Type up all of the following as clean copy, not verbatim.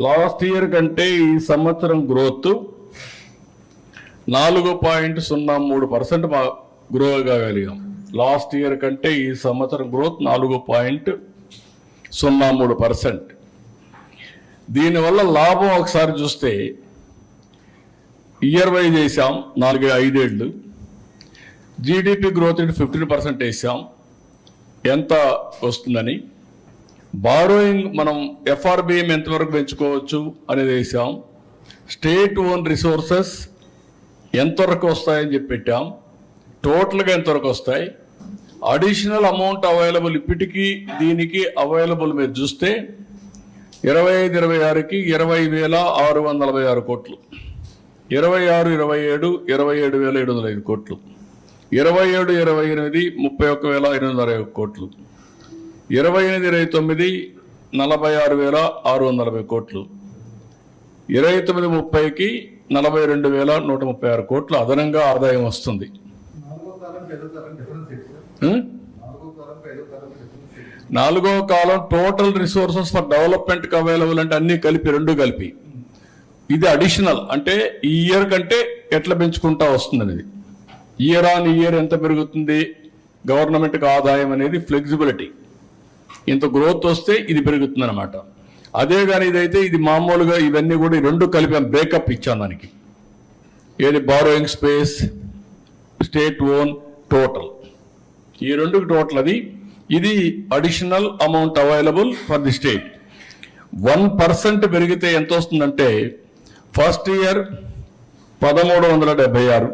Last year కంటే ఈ సంవత్సరం గ్రోత్ 4.03% గ్రో కాగలిగాం. లాస్ట్ ఇయర్ కంటే ఈ సంవత్సరం గ్రోత్ 4.03%. దీనివల్ల లాభం ఒకసారి చూస్తే ఇయర్ వైజ్ వేసాం 4-5 ఏళ్ళు. జీడిపి గ్రోత్ 15% వేసాం. ఎంత వస్తుందని. బారోయింగ్ మనం ఎఫ్ఆర్బిఎం ఎంతవరకు పెంచుకోవచ్చు అనేది వేసాం. స్టేట్ ఓన్ రిసోర్సెస్ ఎంతవరకు వస్తాయని చెప్పి పెట్టాం. టోటల్గా ఎంతవరకు వస్తాయి. అడిషనల్ అమౌంట్ అవైలబుల్ ఇప్పటికీ దీనికి అవైలబుల్ మీరు చూస్తే 25-26కి 20,646 కోట్లు, 26-27 27,705 కోట్లు, 27-28 31,560 కోట్లు, 28-29 46,640 కోట్లు, 29-30కి 42,136 కోట్లు అదనంగా ఆదాయం వస్తుంది. నాలుగో కాలం total resources for development available అంటే అన్ని కలిపి రెండు కలిపి. ఇది అడిషనల్ అంటే ఈ ఇయర్ కంటే ఎట్లా పెంచుకుంటా వస్తుంది అనేది. ఇయర్ ఆన్ ఇయర్ ఎంత పెరుగుతుంది గవర్నమెంట్కి ఆదాయం అనేది ఫ్లెక్సిబిలిటీ. ఇంత గ్రోత్ వస్తే ఇది పెరుగుతుంది అనమాట. అదే కానీ ఇదైతే ఇది మామూలుగా ఇవన్నీ కూడా రెండు కలిపి బ్రేకప్ ఇచ్చాం దానికి. ఏది borrowing space, state own, total, ఈ రెండుకి టోటల్ అది. ఇది additional amount available for the state. 1% పెరిగితే ఎంత వస్తుందంటే ఫస్ట్ ఇయర్ 1,376,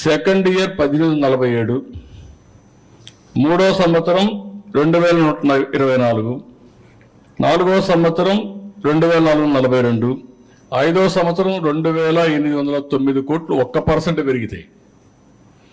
సెకండ్ ఇయర్ 1,847, మూడో సంవత్సరం 2,124, నాలుగో సంవత్సరం 2,442, ఐదో సంవత్సరం 2,809 కోట్లు 1% పెరిగితాయి.